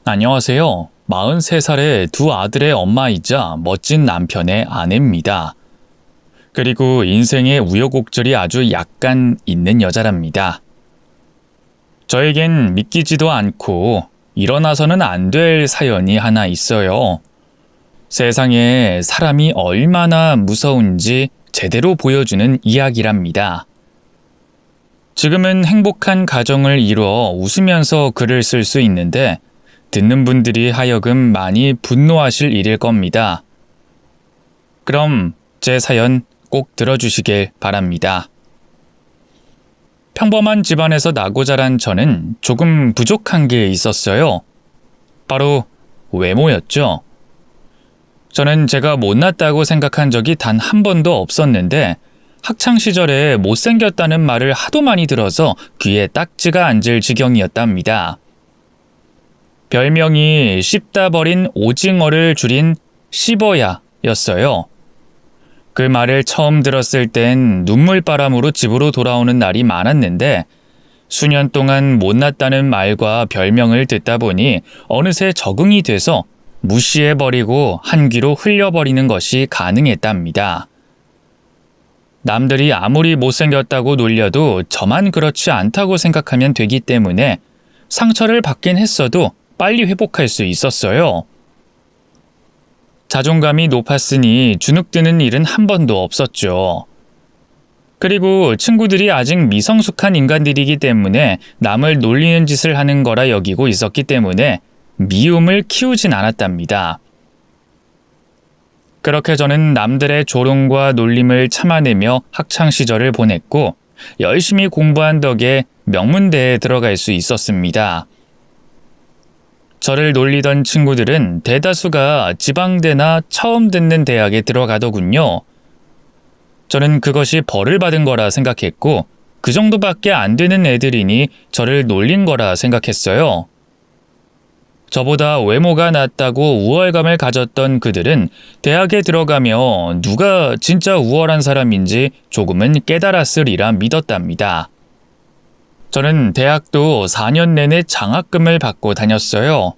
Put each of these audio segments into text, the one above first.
안녕하세요. 43살의 두 아들의 엄마이자 멋진 남편의 아내입니다. 그리고 인생의 우여곡절이 아주 약간 있는 여자랍니다. 저에겐 믿기지도 않고 일어나서는 안 될 사연이 하나 있어요. 세상에 사람이 얼마나 무서운지 제대로 보여주는 이야기랍니다. 지금은 행복한 가정을 이루어 웃으면서 글을 쓸 수 있는데 듣는 분들이 하여금 많이 분노하실 일일 겁니다. 그럼 제 사연 꼭 들어주시길 바랍니다. 평범한 집안에서 나고 자란 저는 조금 부족한 게 있었어요. 바로 외모였죠. 저는 제가 못났다고 생각한 적이 단 한 번도 없었는데 학창시절에 못생겼다는 말을 하도 많이 들어서 귀에 딱지가 앉을 지경이었답니다. 별명이 씹다 버린 오징어를 줄인 씹어야였어요. 그 말을 처음 들었을 땐 눈물바람으로 집으로 돌아오는 날이 많았는데 수년 동안 못났다는 말과 별명을 듣다 보니 어느새 적응이 돼서 무시해버리고 한 귀로 흘려버리는 것이 가능했답니다. 남들이 아무리 못생겼다고 놀려도 저만 그렇지 않다고 생각하면 되기 때문에 상처를 받긴 했어도 빨리 회복할 수 있었어요. 자존감이 높았으니 주눅드는 일은 한 번도 없었죠. 그리고 친구들이 아직 미성숙한 인간들이기 때문에 남을 놀리는 짓을 하는 거라 여기고 있었기 때문에 미움을 키우진 않았답니다. 그렇게 저는 남들의 조롱과 놀림을 참아내며 학창시절을 보냈고 열심히 공부한 덕에 명문대에 들어갈 수 있었습니다. 저를 놀리던 친구들은 대다수가 지방대나 처음 듣는 대학에 들어가더군요. 저는 그것이 벌을 받은 거라 생각했고 그 정도밖에 안 되는 애들이니 저를 놀린 거라 생각했어요. 저보다 외모가 낫다고 우월감을 가졌던 그들은 대학에 들어가며 누가 진짜 우월한 사람인지 조금은 깨달았으리라 믿었답니다. 저는 대학도 4년 내내 장학금을 받고 다녔어요.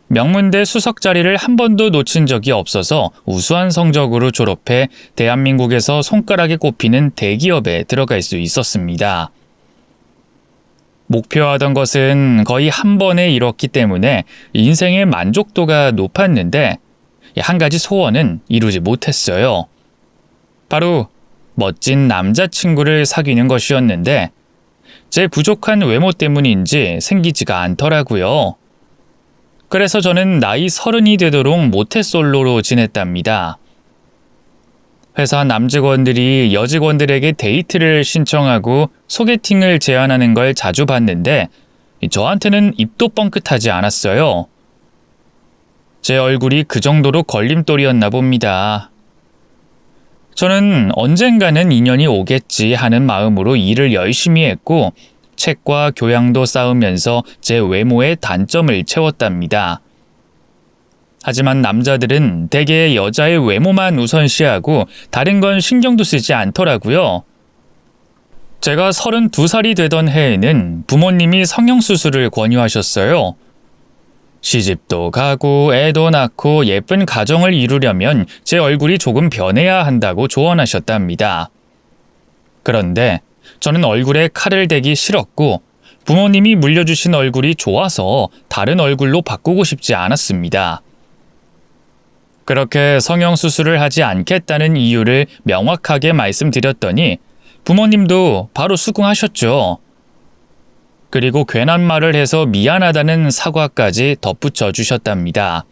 명문대 수석 자리를 한 번도 놓친 적이 없어서 우수한 성적으로 졸업해 대한민국에서 손가락에 꼽히는 대기업에 들어갈 수 있었습니다. 목표하던 것은 거의 한 번에 이뤘기 때문에 인생의 만족도가 높았는데 한 가지 소원은 이루지 못했어요. 바로 멋진 남자친구를 사귀는 것이었는데 제 부족한 외모 때문인지 생기지가 않더라고요. 그래서 저는 나이 30이 되도록 모태솔로로 지냈답니다. 회사 남직원들이 여직원들에게 데이트를 신청하고 소개팅을 제안하는 걸 자주 봤는데 저한테는 입도 뻥끗하지 않았어요. 제 얼굴이 그 정도로 걸림돌이었나 봅니다. 저는 언젠가는 인연이 오겠지 하는 마음으로 일을 열심히 했고 책과 교양도 쌓으면서 제 외모의 단점을 채웠답니다. 하지만 남자들은 대개 여자의 외모만 우선시하고 다른 건 신경도 쓰지 않더라고요. 제가 32살이 되던 해에는 부모님이 성형수술을 권유하셨어요. 시집도 가고 애도 낳고 예쁜 가정을 이루려면 제 얼굴이 조금 변해야 한다고 조언하셨답니다. 그런데 저는 얼굴에 칼을 대기 싫었고 부모님이 물려주신 얼굴이 좋아서 다른 얼굴로 바꾸고 싶지 않았습니다. 그렇게 성형수술을 하지 않겠다는 이유를 명확하게 말씀드렸더니 부모님도 바로 수긍하셨죠. 그리고 괜한 말을 해서 미안하다는 사과까지 덧붙여 주셨답니다.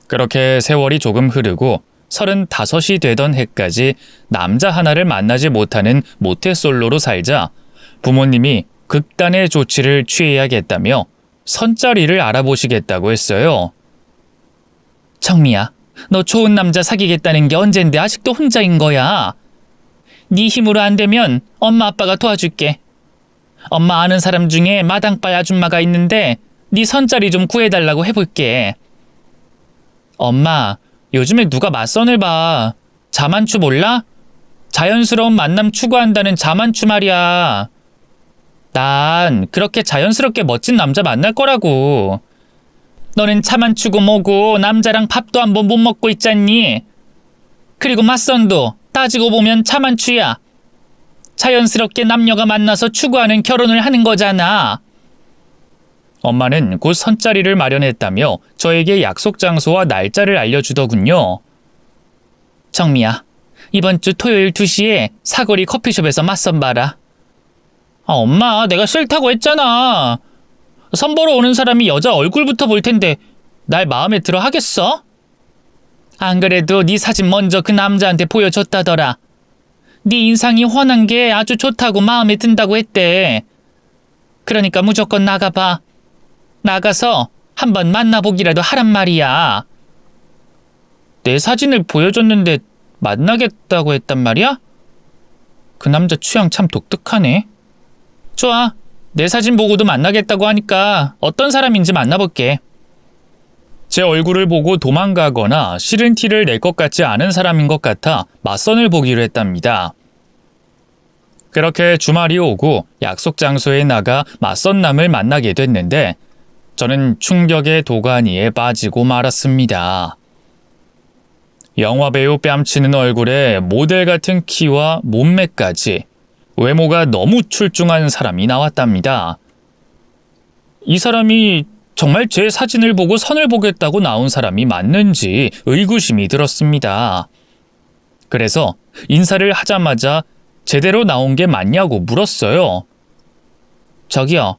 그렇게 세월이 조금 흐르고 35이 되던 해까지 남자 하나를 만나지 못하는 모태솔로로 살자 부모님이 극단의 조치를 취해야겠다며 선자리를 알아보시겠다고 했어요. 청미야, 너 좋은 남자 사귀겠다는 게 언젠데 아직도 혼자인 거야. 네 힘으로 안 되면 엄마 아빠가 도와줄게. 엄마 아는 사람 중에 마당발 아줌마가 있는데 네 선자리 좀 구해달라고 해볼게. 엄마, 요즘에 누가 맞선을 봐. 자만추 몰라? 자연스러운 만남 추구한다는 자만추 말이야. 난 그렇게 자연스럽게 멋진 남자 만날 거라고. 너는 차만 추고 뭐고 남자랑 밥도 한 번 못 먹고 있잖니. 그리고 맞선도 따지고 보면 차만 추야. 자연스럽게 남녀가 만나서 추구하는 결혼을 하는 거잖아. 엄마는 곧 선자리를 마련했다며 저에게 약속 장소와 날짜를 알려주더군요. 정미야, 이번 주 토요일 2시에 사거리 커피숍에서 맞선 봐라. 엄마, 내가 싫다고 했잖아. 선 보러 오는 사람이 여자 얼굴부터 볼 텐데 날 마음에 들어 하겠어? 안 그래도 네 사진 먼저 그 남자한테 보여줬다더라. 네 인상이 훤한 게 아주 좋다고 마음에 든다고 했대. 그러니까 무조건 나가봐. 나가서 한번 만나보기라도 하란 말이야. 내 사진을 보여줬는데 만나겠다고 했단 말이야? 그 남자 취향 참 독특하네. 좋아. 내 사진 보고도 만나겠다고 하니까 어떤 사람인지 만나볼게. 제 얼굴을 보고 도망가거나 싫은 티를 낼 것 같지 않은 사람인 것 같아 맞선을 보기로 했답니다. 그렇게 주말이 오고 약속 장소에 나가 맞선남을 만나게 됐는데 저는 충격의 도가니에 빠지고 말았습니다. 영화배우 뺨치는 얼굴에 모델 같은 키와 몸매까지 외모가 너무 출중한 사람이 나왔답니다. 이 사람이 정말 제 사진을 보고 선을 보겠다고 나온 사람이 맞는지 의구심이 들었습니다. 그래서 인사를 하자마자 제대로 나온 게 맞냐고 물었어요. 저기요,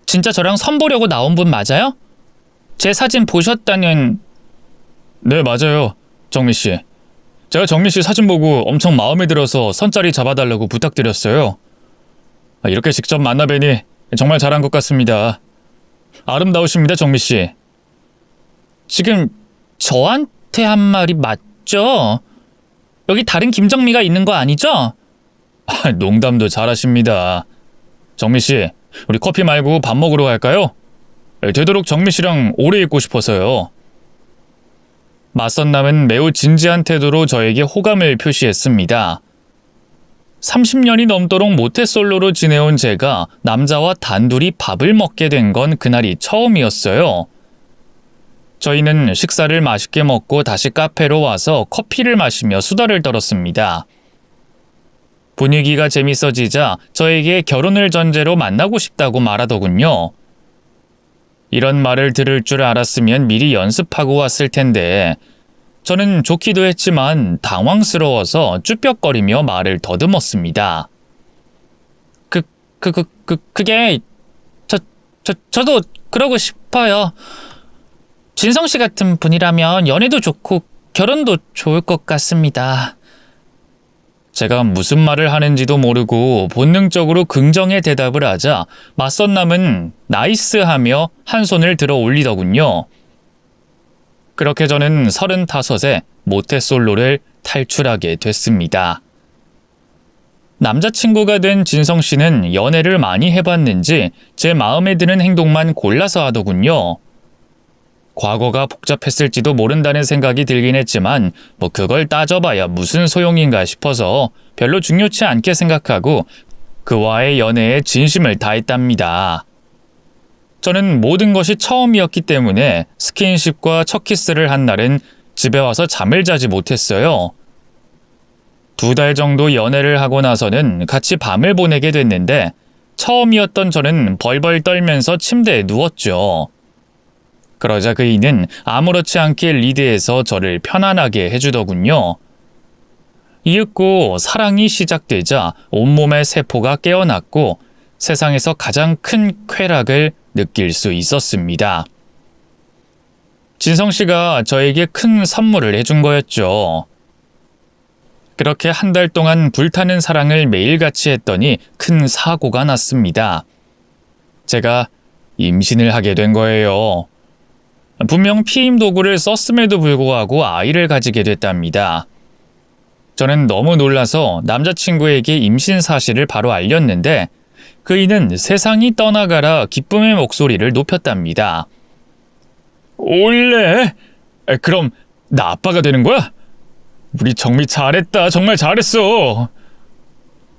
진짜 저랑 선 보려고 나온 분 맞아요? 제 사진 보셨다는... 네, 맞아요. 정미 씨. 제가 정미 씨 사진 보고 엄청 마음에 들어서 선자리 잡아달라고 부탁드렸어요. 이렇게 직접 만나뵈니 정말 잘한 것 같습니다. 아름다우십니다, 정미 씨. 지금 저한테 한 말이 맞죠? 여기 다른 김정미가 있는 거 아니죠? 농담도 잘하십니다. 정미 씨, 우리 커피 말고 밥 먹으러 갈까요? 되도록 정미 씨랑 오래 있고 싶어서요. 맞선남은 매우 진지한 태도로 저에게 호감을 표시했습니다. 30년이 넘도록 모태솔로로 지내온 제가 남자와 단둘이 밥을 먹게 된 건 그날이 처음이었어요. 저희는 식사를 맛있게 먹고 다시 카페로 와서 커피를 마시며 수다를 떨었습니다. 분위기가 재밌어지자 저에게 결혼을 전제로 만나고 싶다고 말하더군요. 이런 말을 들을 줄 알았으면 미리 연습하고 왔을 텐데 저는 좋기도 했지만 당황스러워서 쭈뼛거리며 말을 더듬었습니다. 그게 저도 그러고 싶어요. 진성 씨 같은 분이라면 연애도 좋고 결혼도 좋을 것 같습니다. 제가 무슨 말을 하는지도 모르고 본능적으로 긍정의 대답을 하자 맞선남은 나이스하며 한 손을 들어 올리더군요. 그렇게 저는 35에 모태솔로를 탈출하게 됐습니다. 남자친구가 된 진성 씨는 연애를 많이 해봤는지 제 마음에 드는 행동만 골라서 하더군요. 과거가 복잡했을지도 모른다는 생각이 들긴 했지만 그걸 따져봐야 무슨 소용인가 싶어서 별로 중요치 않게 생각하고 그와의 연애에 진심을 다했답니다. 저는 모든 것이 처음이었기 때문에 스킨십과 첫 키스를 한 날은 집에 와서 잠을 자지 못했어요. 2달 정도 연애를 하고 나서는 같이 밤을 보내게 됐는데 처음이었던 저는 벌벌 떨면서 침대에 누웠죠. 그러자 그이는 아무렇지 않게 리드해서 저를 편안하게 해주더군요. 이윽고 사랑이 시작되자 온몸의 세포가 깨어났고 세상에서 가장 큰 쾌락을 느낄 수 있었습니다. 진성 씨가 저에게 큰 선물을 해준 거였죠. 그렇게 한 달 동안 불타는 사랑을 매일같이 했더니 큰 사고가 났습니다. 제가 임신을 하게 된 거예요. 분명 피임 도구를 썼음에도 불구하고 아이를 가지게 됐답니다. 저는 너무 놀라서 남자친구에게 임신 사실을 바로 알렸는데 그이는 세상이 떠나가라 기쁨의 목소리를 높였답니다. 올래? 그럼 나 아빠가 되는 거야? 우리 정미 잘했다. 정말 잘했어.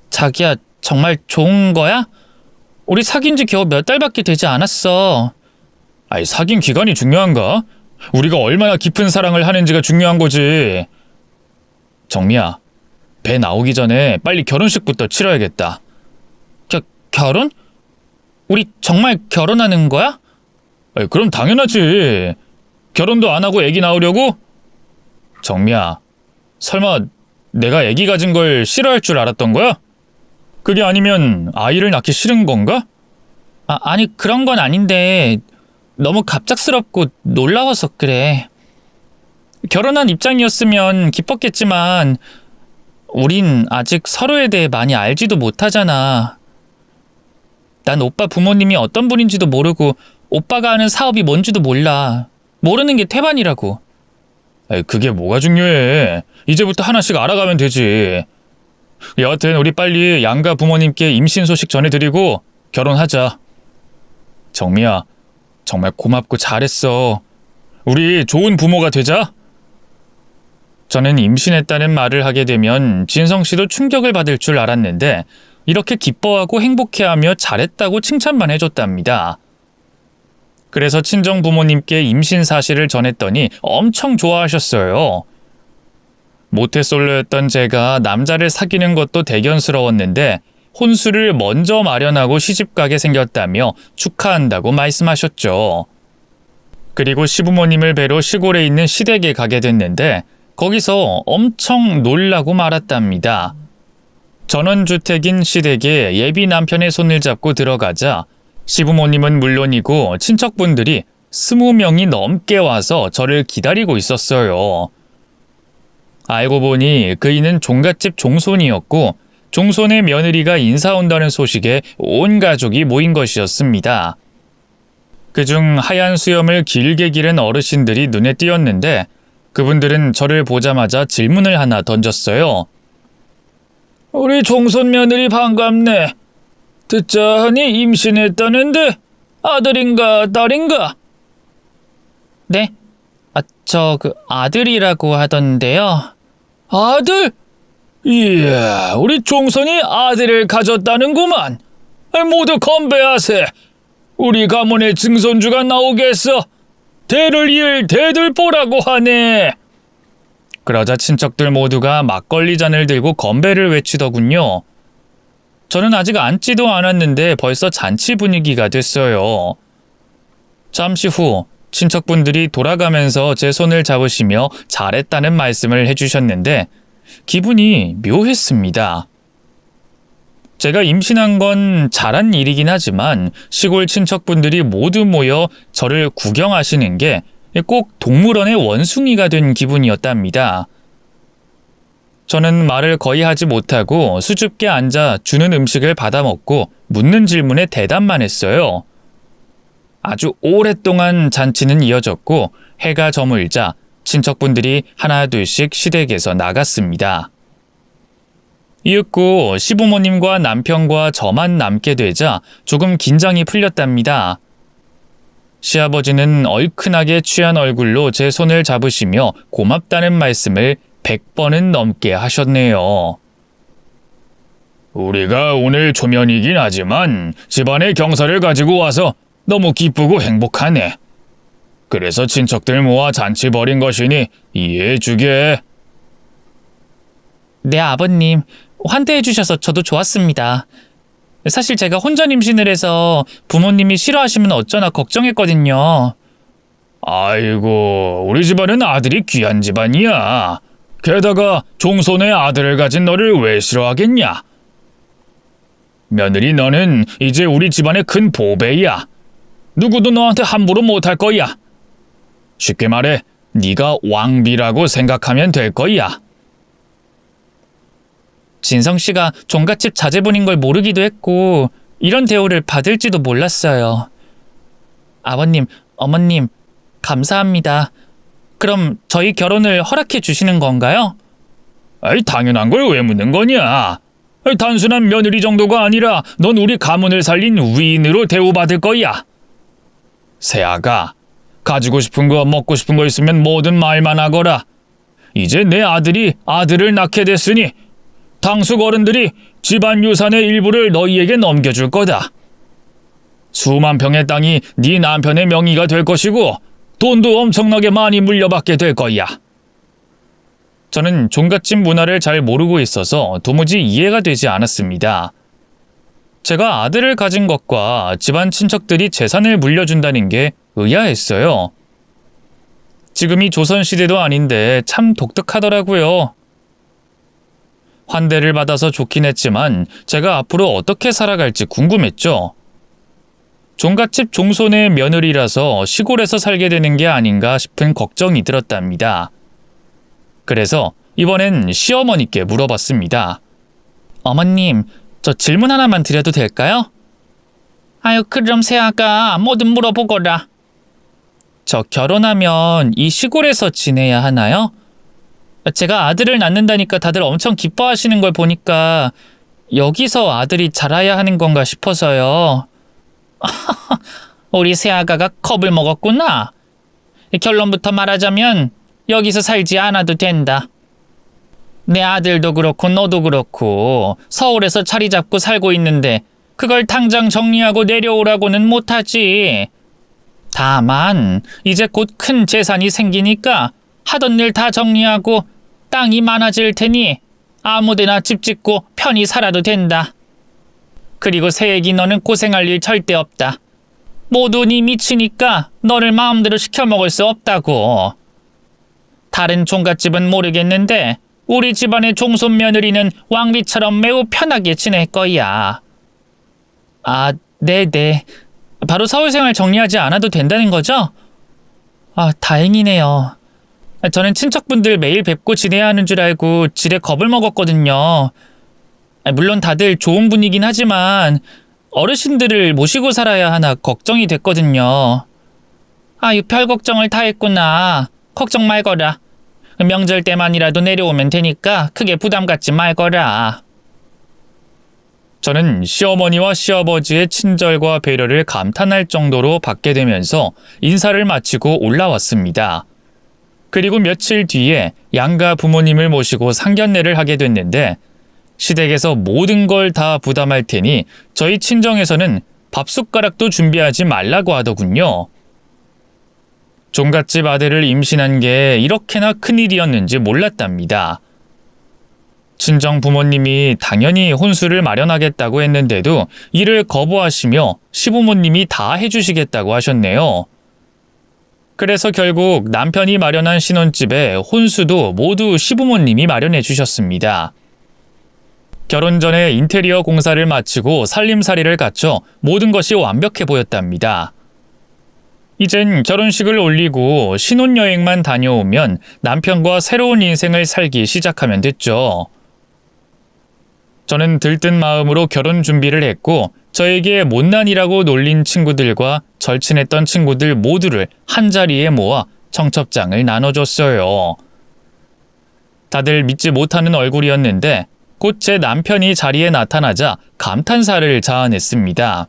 자기야, 정말 좋은 거야? 우리 사귄 지 겨우 몇 달밖에 되지 않았어. 아이, 사귄 기간이 중요한가? 우리가 얼마나 깊은 사랑을 하는지가 중요한 거지. 정미야, 배 나오기 전에 빨리 결혼식부터 치러야겠다. 결혼? 우리 정말 결혼하는 거야? 아이, 그럼 당연하지. 결혼도 안 하고 애기 낳으려고? 정미야, 설마 내가 애기 가진 걸 싫어할 줄 알았던 거야? 그게 아니면 아이를 낳기 싫은 건가? 아니, 그런 건 아닌데 너무 갑작스럽고 놀라워서 그래. 결혼한 입장이었으면 기뻤겠지만 우린 아직 서로에 대해 많이 알지도 못하잖아. 난 오빠 부모님이 어떤 분인지도 모르고 오빠가 하는 사업이 뭔지도 몰라. 모르는 게 태반이라고. 그게 뭐가 중요해. 이제부터 하나씩 알아가면 되지. 여하튼 우리 빨리 양가 부모님께 임신 소식 전해드리고 결혼하자. 정미야, 정말 고맙고 잘했어. 우리 좋은 부모가 되자. 저는 임신했다는 말을 하게 되면 진성 씨도 충격을 받을 줄 알았는데 이렇게 기뻐하고 행복해하며 잘했다고 칭찬만 해줬답니다. 그래서 친정 부모님께 임신 사실을 전했더니 엄청 좋아하셨어요. 모태솔로였던 제가 남자를 사귀는 것도 대견스러웠는데 혼수를 먼저 마련하고 시집가게 생겼다며 축하한다고 말씀하셨죠. 그리고 시부모님을 뵈러 시골에 있는 시댁에 가게 됐는데 거기서 엄청 놀라고 말았답니다. 전원주택인 시댁에 예비 남편의 손을 잡고 들어가자 시부모님은 물론이고 친척분들이 20명이 넘게 와서 저를 기다리고 있었어요. 알고 보니 그이는 종갓집 종손이었고 종손의 며느리가 인사 온다는 소식에 온 가족이 모인 것이었습니다. 그중 하얀 수염을 길게 기른 어르신들이 눈에 띄었는데 그분들은 저를 보자마자 질문을 하나 던졌어요. 우리 종손 며느리 반갑네. 듣자 하니 임신했다는데 아들인가 딸인가? 네? 아들이라고 하던데요. 아들? 이야, 우리 종손이 아들을 가졌다는구만. 모두 건배하세. 우리 가문의 증손주가 나오겠어. 대를 이을 대들보라고 하네. 그러자 친척들 모두가 막걸리 잔을 들고 건배를 외치더군요. 저는 아직 앉지도 않았는데 벌써 잔치 분위기가 됐어요. 잠시 후 친척분들이 돌아가면서 제 손을 잡으시며 잘했다는 말씀을 해주셨는데 기분이 묘했습니다. 제가 임신한 건 잘한 일이긴 하지만 시골 친척분들이 모두 모여 저를 구경하시는 게 꼭 동물원의 원숭이가 된 기분이었답니다. 저는 말을 거의 하지 못하고 수줍게 앉아 주는 음식을 받아먹고 묻는 질문에 대답만 했어요. 아주 오랫동안 잔치는 이어졌고 해가 저물자 친척분들이 하나둘씩 시댁에서 나갔습니다. 이윽고 시부모님과 남편과 저만 남게 되자 조금 긴장이 풀렸답니다. 시아버지는 얼큰하게 취한 얼굴로 제 손을 잡으시며 고맙다는 말씀을 100번은 넘게 하셨네요. 우리가 오늘 초면이긴 하지만 집안의 경사를 가지고 와서 너무 기쁘고 행복하네. 그래서 친척들 모아 잔치 벌인 것이니 이해해주게. 네, 아버님. 환대해 주셔서 저도 좋았습니다. 사실 제가 혼전 임신을 해서 부모님이 싫어하시면 어쩌나 걱정했거든요. 아이고, 우리 집안은 아들이 귀한 집안이야. 게다가 종손의 아들을 가진 너를 왜 싫어하겠냐? 며느리 너는 이제 우리 집안의 큰 보배야. 누구도 너한테 함부로 못할 거야. 쉽게 말해 네가 왕비라고 생각하면 될 거야. 진성 씨가 종갓집 자제분인 걸 모르기도 했고 이런 대우를 받을지도 몰랐어요. 아버님, 어머님, 감사합니다. 그럼 저희 결혼을 허락해 주시는 건가요? 아이, 당연한 걸 왜 묻는 거냐? 단순한 며느리 정도가 아니라 넌 우리 가문을 살린 위인으로 대우받을 거야. 세아가, 가지고 싶은 거 먹고 싶은 거 있으면 뭐든 말만 하거라. 이제 내 아들이 아들을 낳게 됐으니 당숙 어른들이 집안 유산의 일부를 너희에게 넘겨줄 거다. 수만 평의 땅이 네 남편의 명의가 될 것이고 돈도 엄청나게 많이 물려받게 될 거야. 저는 종갓집 문화를 잘 모르고 있어서 도무지 이해가 되지 않았습니다. 제가 아들을 가진 것과 집안 친척들이 재산을 물려준다는 게 의아했어요. 지금이 조선시대도 아닌데 참 독특하더라고요. 환대를 받아서 좋긴 했지만 제가 앞으로 어떻게 살아갈지 궁금했죠. 종갓집 종손의 며느리라서 시골에서 살게 되는 게 아닌가 싶은 걱정이 들었답니다. 그래서 이번엔 시어머니께 물어봤습니다. 어머님, 저 질문 하나만 드려도 될까요? 아유, 그럼 새아가 뭐든 물어보거라. 저 결혼하면 이 시골에서 지내야 하나요? 제가 아들을 낳는다니까 다들 엄청 기뻐하시는 걸 보니까 여기서 아들이 자라야 하는 건가 싶어서요. 우리 새아가가 겁을 먹었구나. 결론부터 말하자면 여기서 살지 않아도 된다. 내 아들도 그렇고 너도 그렇고 서울에서 자리 잡고 살고 있는데 그걸 당장 정리하고 내려오라고는 못하지. 다만 이제 곧 큰 재산이 생기니까 하던 일 다 정리하고 땅이 많아질 테니 아무데나 집 짓고 편히 살아도 된다. 그리고 새애기 너는 고생할 일 절대 없다. 모두 네 미치니까 너를 마음대로 시켜먹을 수 없다고. 다른 종갓집은 모르겠는데 우리 집안의 종손 며느리는 왕비처럼 매우 편하게 지낼 거야. 아, 네네. 바로 서울 생활 정리하지 않아도 된다는 거죠? 아, 다행이네요. 저는 친척분들 매일 뵙고 지내야 하는 줄 알고 지레 겁을 먹었거든요. 물론 다들 좋은 분이긴 하지만 어르신들을 모시고 살아야 하나 걱정이 됐거든요. 아유, 별 걱정을 다 했구나. 걱정 말거라. 명절 때만이라도 내려오면 되니까 크게 부담 갖지 말거라. 저는 시어머니와 시아버지의 친절과 배려를 감탄할 정도로 받게 되면서 인사를 마치고 올라왔습니다. 그리고 며칠 뒤에 양가 부모님을 모시고 상견례를 하게 됐는데 시댁에서 모든 걸 다 부담할 테니 저희 친정에서는 밥숟가락도 준비하지 말라고 하더군요. 종갓집 아들을 임신한 게 이렇게나 큰일이었는지 몰랐답니다. 친정 부모님이 당연히 혼수를 마련하겠다고 했는데도 이를 거부하시며 시부모님이 다 해주시겠다고 하셨네요. 그래서 결국 남편이 마련한 신혼집에 혼수도 모두 시부모님이 마련해 주셨습니다. 결혼 전에 인테리어 공사를 마치고 살림살이를 갖춰 모든 것이 완벽해 보였답니다. 이젠 결혼식을 올리고 신혼여행만 다녀오면 남편과 새로운 인생을 살기 시작하면 됐죠. 저는 들뜬 마음으로 결혼 준비를 했고 저에게 못난이라고 놀린 친구들과 절친했던 친구들 모두를 한자리에 모아 청첩장을 나눠줬어요. 다들 믿지 못하는 얼굴이었는데 곧 제 남편이 자리에 나타나자 감탄사를 자아냈습니다.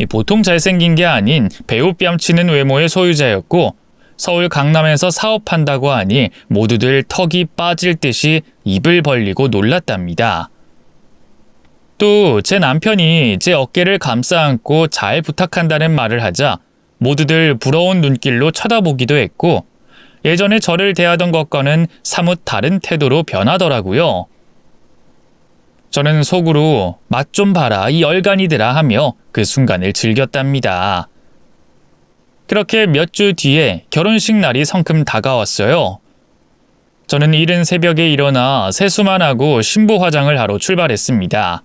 보통 잘생긴 게 아닌 배우 뺨치는 외모의 소유자였고 서울 강남에서 사업한다고 하니 모두들 턱이 빠질 듯이 입을 벌리고 놀랐답니다. 또 제 남편이 제 어깨를 감싸 안고 잘 부탁한다는 말을 하자 모두들 부러운 눈길로 쳐다보기도 했고 예전에 저를 대하던 것과는 사뭇 다른 태도로 변하더라고요. 저는 속으로 맛 좀 봐라 이 열간이들아 하며 그 순간을 즐겼답니다. 그렇게 몇 주 뒤에 결혼식 날이 성큼 다가왔어요. 저는 이른 새벽에 일어나 세수만 하고 신부 화장을 하러 출발했습니다.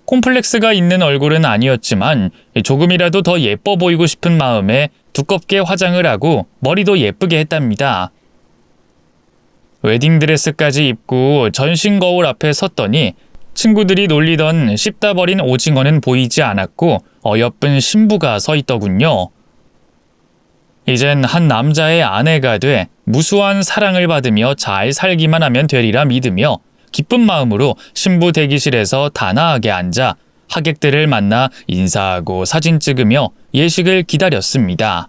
콤플렉스가 있는 얼굴은 아니었지만 조금이라도 더 예뻐 보이고 싶은 마음에 두껍게 화장을 하고 머리도 예쁘게 했답니다. 웨딩드레스까지 입고 전신 거울 앞에 섰더니 친구들이 놀리던 씹다 버린 오징어는 보이지 않았고 어여쁜 신부가 서 있더군요. 이젠 한 남자의 아내가 돼 무수한 사랑을 받으며 잘 살기만 하면 되리라 믿으며 기쁜 마음으로 신부 대기실에서 단아하게 앉아 하객들을 만나 인사하고 사진 찍으며 예식을 기다렸습니다.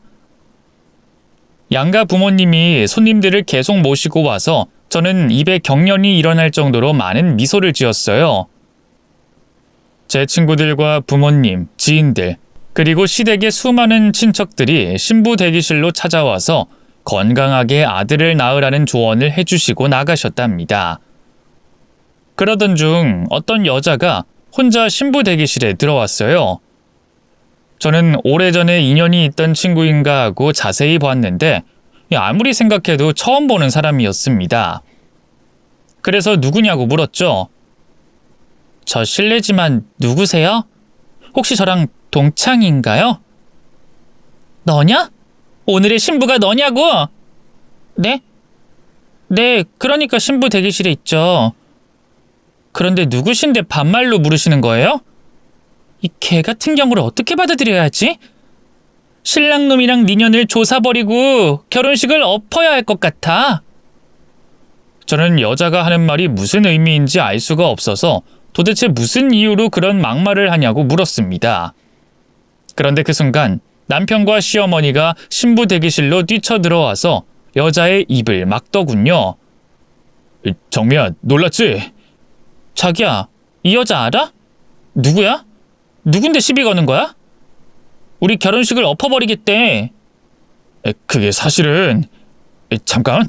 양가 부모님이 손님들을 계속 모시고 와서 저는 입에 경련이 일어날 정도로 많은 미소를 지었어요. 제 친구들과 부모님, 지인들, 그리고 시댁의 수많은 친척들이 신부 대기실로 찾아와서 건강하게 아들을 낳으라는 조언을 해주시고 나가셨답니다. 그러던 중 어떤 여자가 혼자 신부 대기실에 들어왔어요. 저는 오래전에 인연이 있던 친구인가 하고 자세히 봤는데 아무리 생각해도 처음 보는 사람이었습니다. 그래서 누구냐고 물었죠. 저 실례지만 누구세요? 혹시 저랑 동창인가요? 너냐? 오늘의 신부가 너냐고? 네? 네, 그러니까 신부 대기실에 있죠. 그런데 누구신데 반말로 물으시는 거예요? 이 개 같은 경우를 어떻게 받아들여야 하지? 신랑놈이랑 니년을 조사버리고 결혼식을 엎어야 할 것 같아. 저는 여자가 하는 말이 무슨 의미인지 알 수가 없어서 도대체 무슨 이유로 그런 막말을 하냐고 물었습니다. 그런데 그 순간 남편과 시어머니가 신부 대기실로 뛰쳐들어와서 여자의 입을 막더군요. 정미야, 놀랐지? 자기야, 이 여자 알아? 누구야? 누군데 시비 거는 거야? 우리 결혼식을 엎어버리겠대. 그게 사실은... 잠깐,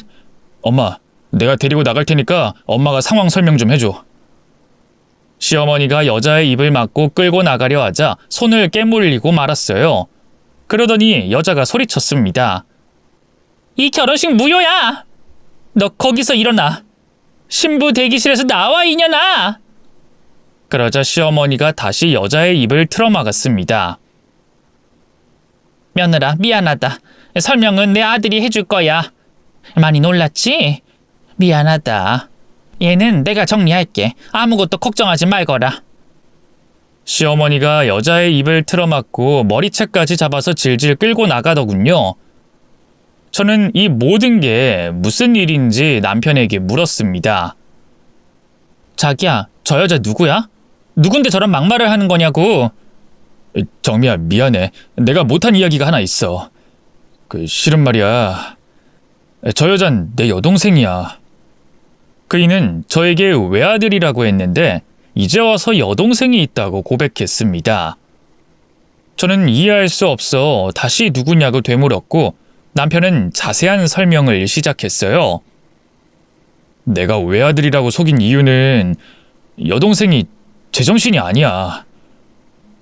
엄마, 내가 데리고 나갈 테니까 엄마가 상황 설명 좀 해줘. 시어머니가 여자의 입을 막고 끌고 나가려 하자 손을 깨물리고 말았어요. 그러더니 여자가 소리쳤습니다. 이 결혼식 무효야! 너 거기서 일어나! 신부 대기실에서 나와, 이년아! 그러자 시어머니가 다시 여자의 입을 틀어막았습니다. 며느라, 미안하다. 설명은 내 아들이 해줄 거야. 많이 놀랐지? 미안하다. 얘는 내가 정리할게. 아무것도 걱정하지 말거라. 시어머니가 여자의 입을 틀어막고 머리채까지 잡아서 질질 끌고 나가더군요. 저는 이 모든 게 무슨 일인지 남편에게 물었습니다. 자기야, 저 여자 누구야? 누군데 저런 막말을 하는 거냐고. 정미야, 미안해. 내가 못한 이야기가 하나 있어. 실은 말이야. 저 여잔 내 여동생이야. 그이는 저에게 외아들이라고 했는데 이제 와서 여동생이 있다고 고백했습니다. 저는 이해할 수 없어 다시 누구냐고 되물었고 남편은 자세한 설명을 시작했어요. 내가 외아들이라고 속인 이유는 여동생이 제정신이 아니야.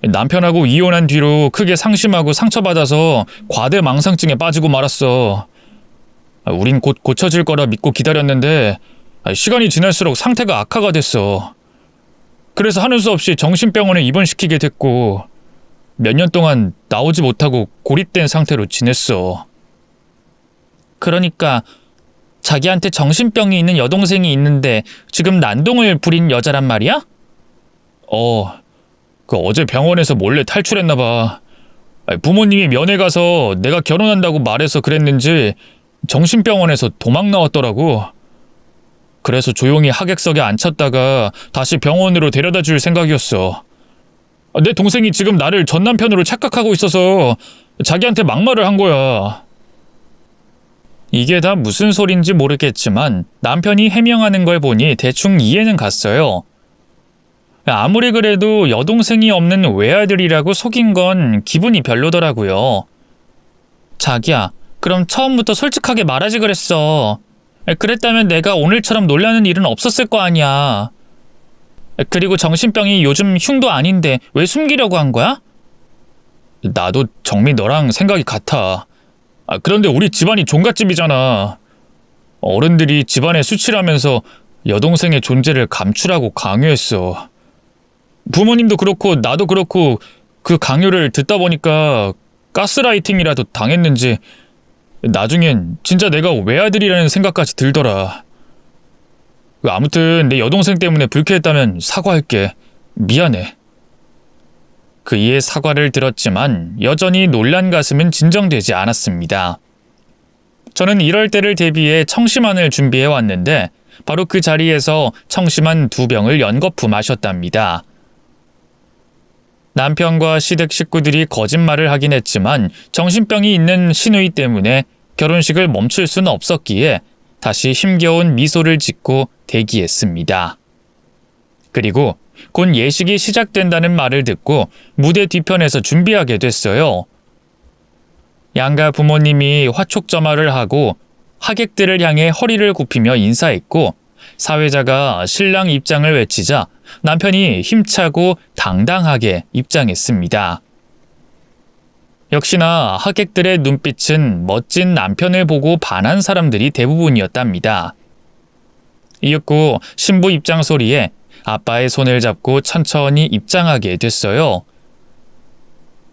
남편하고 이혼한 뒤로 크게 상심하고 상처받아서 과대망상증에 빠지고 말았어. 우린 곧 고쳐질 거라 믿고 기다렸는데 시간이 지날수록 상태가 악화가 됐어. 그래서 하는 수 없이 정신병원에 입원시키게 됐고 몇 년 동안 나오지 못하고 고립된 상태로 지냈어. 그러니까 자기한테 정신병이 있는 여동생이 있는데 지금 난동을 부린 여자란 말이야? 어제 병원에서 몰래 탈출했나 봐. 부모님이 면회 가서 내가 결혼한다고 말해서 그랬는지 정신병원에서 도망 나왔더라고. 그래서 조용히 하객석에 앉혔다가 다시 병원으로 데려다 줄 생각이었어. 내 동생이 지금 나를 전 남편으로 착각하고 있어서 자기한테 막말을 한 거야. 이게 다 무슨 소린지 모르겠지만 남편이 해명하는 걸 보니 대충 이해는 갔어요. 아무리 그래도 여동생이 없는 외아들이라고 속인 건 기분이 별로더라고요. 자기야, 그럼 처음부터 솔직하게 말하지 그랬어. 그랬다면 내가 오늘처럼 놀라는 일은 없었을 거 아니야. 그리고 정신병이 요즘 흉도 아닌데 왜 숨기려고 한 거야? 나도 정미 너랑 생각이 같아. 그런데 우리 집안이 종갓집이잖아. 어른들이 집안에 수치라면서 여동생의 존재를 감추라고 강요했어. 부모님도 그렇고 나도 그렇고 그 강요를 듣다 보니까 가스라이팅이라도 당했는지 나중엔 진짜 내가 외아들이라는 생각까지 들더라. 아무튼 내 여동생 때문에 불쾌했다면 사과할게. 미안해. 그이의 사과를 들었지만 여전히 놀란 가슴은 진정되지 않았습니다. 저는 이럴 때를 대비해 청심환을 준비해 왔는데 바로 그 자리에서 청심환 2병을 연거푸 마셨답니다. 남편과 시댁 식구들이 거짓말을 하긴 했지만 정신병이 있는 시누이 때문에 결혼식을 멈출 수는 없었기에 다시 힘겨운 미소를 짓고 대기했습니다. 그리고 곧 예식이 시작된다는 말을 듣고 무대 뒤편에서 준비하게 됐어요. 양가 부모님이 화촉점화를 하고 하객들을 향해 허리를 굽히며 인사했고 사회자가 신랑 입장을 외치자 남편이 힘차고 당당하게 입장했습니다. 역시나 하객들의 눈빛은 멋진 남편을 보고 반한 사람들이 대부분이었답니다. 이윽고 신부 입장 소리에 아빠의 손을 잡고 천천히 입장하게 됐어요.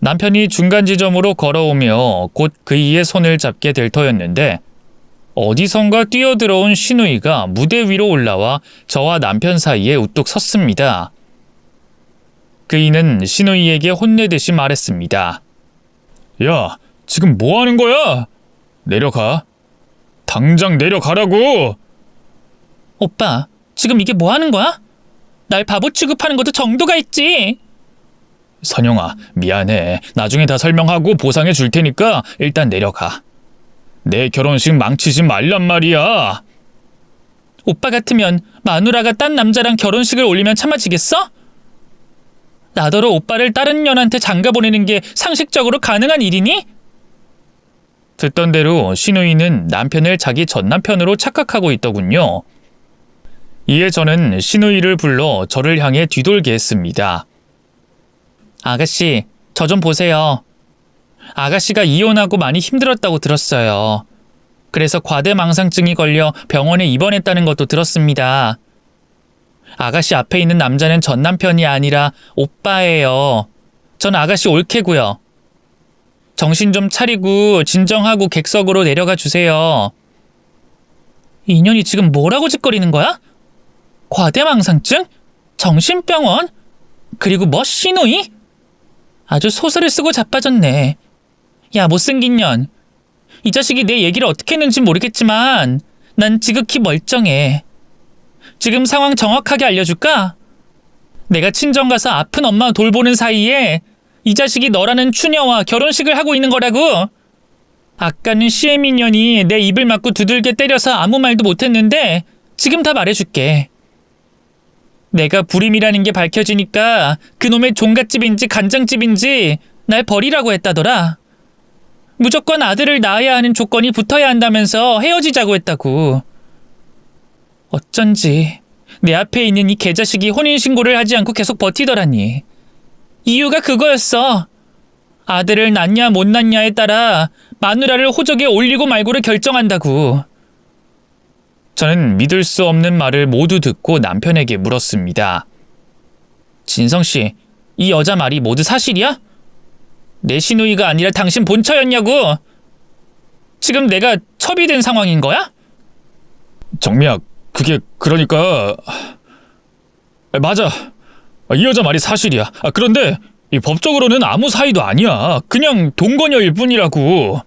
남편이 중간 지점으로 걸어오며 곧 그이의 손을 잡게 될 터였는데 어디선가 뛰어들어온 시누이가 무대 위로 올라와 저와 남편 사이에 우뚝 섰습니다. 그이는 시누이에게 혼내듯이 말했습니다. 야, 지금 뭐 하는 거야? 내려가. 당장 내려가라고! 오빠, 지금 이게 뭐 하는 거야? 날 바보 취급하는 것도 정도가 있지. 선영아, 미안해. 나중에 다 설명하고 보상해 줄 테니까 일단 내려가. 내 결혼식 망치지 말란 말이야. 오빠 같으면 마누라가 딴 남자랑 결혼식을 올리면 참아지겠어? 나더러 오빠를 다른 년한테 장가 보내는 게 상식적으로 가능한 일이니? 듣던 대로 시누이는 남편을 자기 전남편으로 착각하고 있더군요. 이에 저는 시누이를 불러 저를 향해 뒤돌게 했습니다. 아가씨, 저 좀 보세요. 아가씨가 이혼하고 많이 힘들었다고 들었어요. 그래서 과대망상증이 걸려 병원에 입원했다는 것도 들었습니다. 아가씨 앞에 있는 남자는 전 남편이 아니라 오빠예요. 전 아가씨 올케고요. 정신 좀 차리고 진정하고 객석으로 내려가 주세요. 인연이 지금 뭐라고 짓거리는 거야? 과대망상증? 정신병원? 그리고 뭐 시누이? 아주 소설을 쓰고 자빠졌네. 야, 못생긴 년. 이 자식이 내 얘기를 어떻게 했는지 모르겠지만 난 지극히 멀쩡해. 지금 상황 정확하게 알려줄까? 내가 친정 가서 아픈 엄마 돌보는 사이에 이 자식이 너라는 추녀와 결혼식을 하고 있는 거라고. 아까는 시애미년이 내 입을 맞고 두들겨 때려서 아무 말도 못했는데 지금 다 말해줄게. 내가 불임이라는 게 밝혀지니까 그놈의 종갓집인지 간장집인지 날 버리라고 했다더라. 무조건 아들을 낳아야 하는 조건이 붙어야 한다면서 헤어지자고 했다고. 어쩐지 내 앞에 있는 이 개자식이 혼인신고를 하지 않고 계속 버티더라니. 이유가 그거였어. 아들을 낳냐 못 낳냐에 따라 마누라를 호적에 올리고 말고를 결정한다고. 저는 믿을 수 없는 말을 모두 듣고 남편에게 물었습니다. 진성씨, 이 여자 말이 모두 사실이야? 내 시누이가 아니라 당신 본처였냐고? 지금 내가 첩이 된 상황인 거야? 정미야, 그게 그러니까... 맞아. 이 여자 말이 사실이야. 그런데 이 법적으로는 아무 사이도 아니야. 그냥 동거녀일 뿐이라고.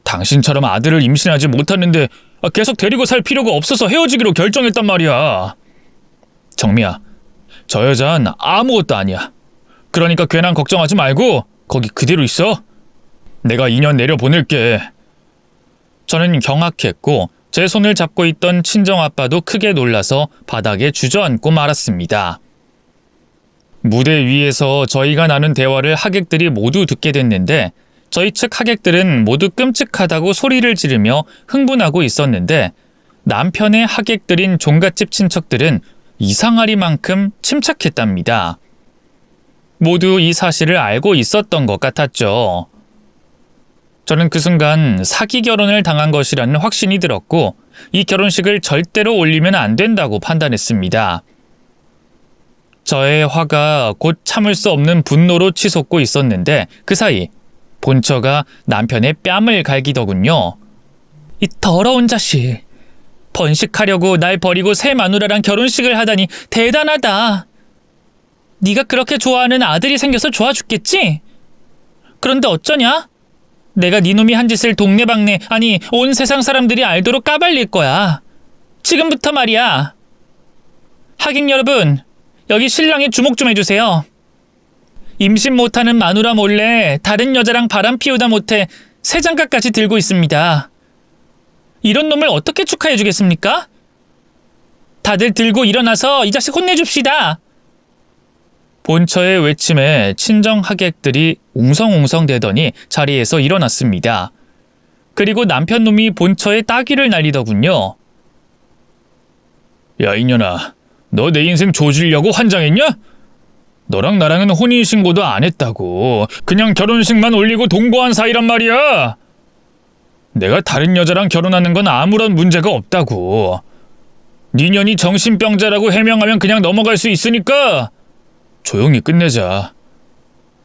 당신처럼 아들을 임신하지 못하는데 계속 데리고 살 필요가 없어서 헤어지기로 결정했단 말이야. 정미야, 저 여자는 아무것도 아니야. 그러니까 괜한 걱정하지 말고 거기 그대로 있어. 내가 2년 내려보낼게. 저는 경악했고 제 손을 잡고 있던 친정아빠도 크게 놀라서 바닥에 주저앉고 말았습니다. 무대 위에서 저희가 나눈 대화를 하객들이 모두 듣게 됐는데 저희 측 하객들은 모두 끔찍하다고 소리를 지르며 흥분하고 있었는데 남편의 하객들인 종갓집 친척들은 이상하리만큼 침착했답니다. 모두 이 사실을 알고 있었던 것 같았죠. 저는 그 순간 사기 결혼을 당한 것이라는 확신이 들었고 이 결혼식을 절대로 올리면 안 된다고 판단했습니다. 저의 화가 곧 참을 수 없는 분노로 치솟고 있었는데 그 사이 본처가 남편의 뺨을 갈기더군요. 이 더러운 자식. 번식하려고 날 버리고 새 마누라랑 결혼식을 하다니 대단하다. 네가 그렇게 좋아하는 아들이 생겨서 좋아 죽겠지? 그런데 어쩌냐? 내가 네 놈이 한 짓을 동네방네, 아니 온 세상 사람들이 알도록 까발릴 거야. 지금부터 말이야. 하객 여러분, 여기 신랑의 주목 좀 해주세요. 임신 못하는 마누라 몰래 다른 여자랑 바람 피우다 못해 새 장갑까지 들고 있습니다. 이런 놈을 어떻게 축하해 주겠습니까? 다들 들고 일어나서 이 자식 혼내줍시다. 본처의 외침에 친정 하객들이 웅성웅성대더니 자리에서 일어났습니다. 그리고 남편 놈이 본처에 따귀를 날리더군요. 야, 이년아, 너 내 인생 조지려고 환장했냐? 너랑 나랑은 혼인신고도 안 했다고. 그냥 결혼식만 올리고 동거한 사이란 말이야. 내가 다른 여자랑 결혼하는 건 아무런 문제가 없다고. 네 년이 정신병자라고 해명하면 그냥 넘어갈 수 있으니까 조용히 끝내자.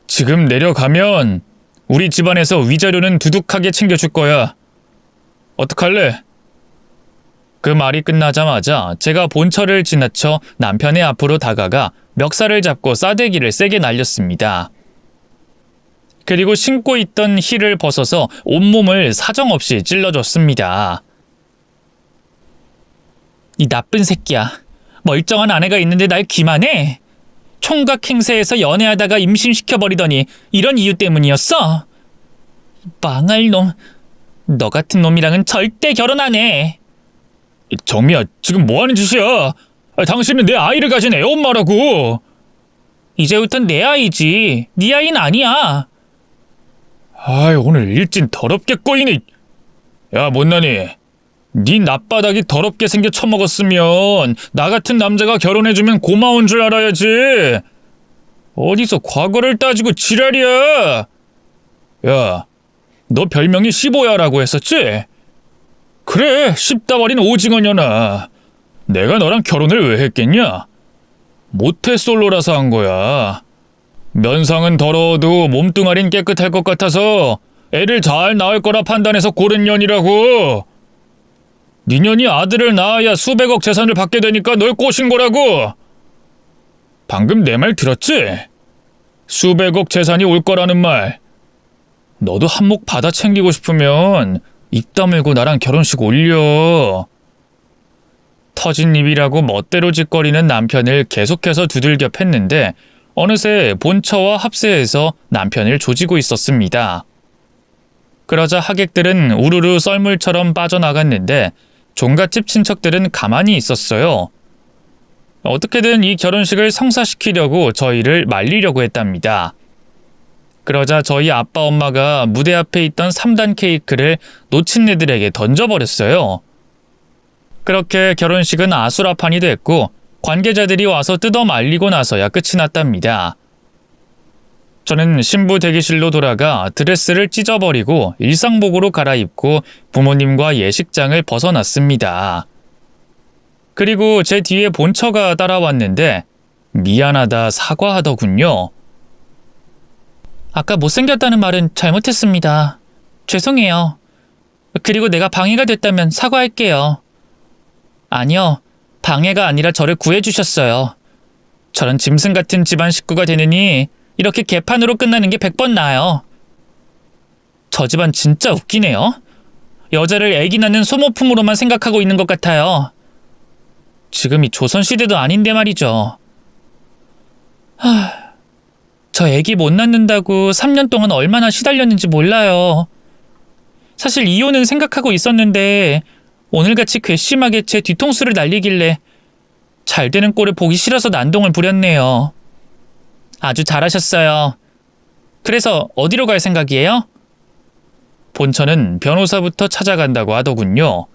지금 내려가면 우리 집안에서 위자료는 두둑하게 챙겨줄 거야. 어떡할래? 그 말이 끝나자마자 제가 본처를 지나쳐 남편의 앞으로 다가가 멱살을 잡고 싸대기를 세게 날렸습니다. 그리고 신고 있던 힐을 벗어서 온몸을 사정없이 찔러줬습니다. 이 나쁜 새끼야. 멀쩡한 아내가 있는데 날 기만해? 총각 행세에서 연애하다가 임신시켜버리더니 이런 이유 때문이었어? 망할 놈. 너 같은 놈이랑은 절대 결혼 안 해. 정미야, 지금 뭐하는 짓이야? 당신은 내 아이를 가진 애엄마라고. 이제부턴 내 아이지. 네 아이는 아니야. 아이, 오늘 일진 더럽게 꼬이네. 야, 못나니. 네 낯바닥이 더럽게 생겨 처먹었으면 나 같은 남자가 결혼해주면 고마운 줄 알아야지. 어디서 과거를 따지고 지랄이야. 야, 너 별명이 15야라고 했었지? 그래, 씹다 버린 오징어년아. 내가 너랑 결혼을 왜 했겠냐? 모태솔로라서 한 거야. 면상은 더러워도 몸뚱아린 깨끗할 것 같아서 애를 잘 낳을 거라 판단해서 고른 년이라고. 네 년이 아들을 낳아야 수백억 재산을 받게 되니까 널 꼬신 거라고. 방금 내 말 들었지? 수백억 재산이 올 거라는 말. 너도 한몫 받아 챙기고 싶으면 입 다물고 나랑 결혼식 올려. 터진 입이라고 멋대로 짓거리는 남편을 계속해서 두들겨 팼는데 어느새 본처와 합세해서 남편을 조지고 있었습니다. 그러자 하객들은 우르르 썰물처럼 빠져나갔는데 종갓집 친척들은 가만히 있었어요. 어떻게든 이 결혼식을 성사시키려고 저희를 말리려고 했답니다. 그러자 저희 아빠 엄마가 무대 앞에 있던 3단 케이크를 놓친 애들에게 던져버렸어요. 그렇게 결혼식은 아수라판이 됐고 관계자들이 와서 뜯어 말리고 나서야 끝이 났답니다. 저는 신부 대기실로 돌아가 드레스를 찢어버리고 일상복으로 갈아입고 부모님과 예식장을 벗어났습니다. 그리고 제 뒤에 본처가 따라왔는데 미안하다 사과하더군요. 아까 못생겼다는 말은 잘못했습니다. 죄송해요. 그리고 내가 방해가 됐다면 사과할게요. 아니요. 방해가 아니라 저를 구해주셨어요. 저런 짐승 같은 집안 식구가 되느니 이렇게 개판으로 끝나는 게 100번 나아요. 저 집안 진짜 웃기네요. 여자를 애기 낳는 소모품으로만 생각하고 있는 것 같아요. 지금이 조선시대도 아닌데 말이죠. 저 애기 못 낳는다고 3년 동안 얼마나 시달렸는지 몰라요. 사실 이혼은 생각하고 있었는데 오늘같이 괘씸하게 제 뒤통수를 날리길래 잘 되는 꼴을 보기 싫어서 난동을 부렸네요. 아주 잘하셨어요. 그래서 어디로 갈 생각이에요? 본처는 변호사부터 찾아간다고 하더군요.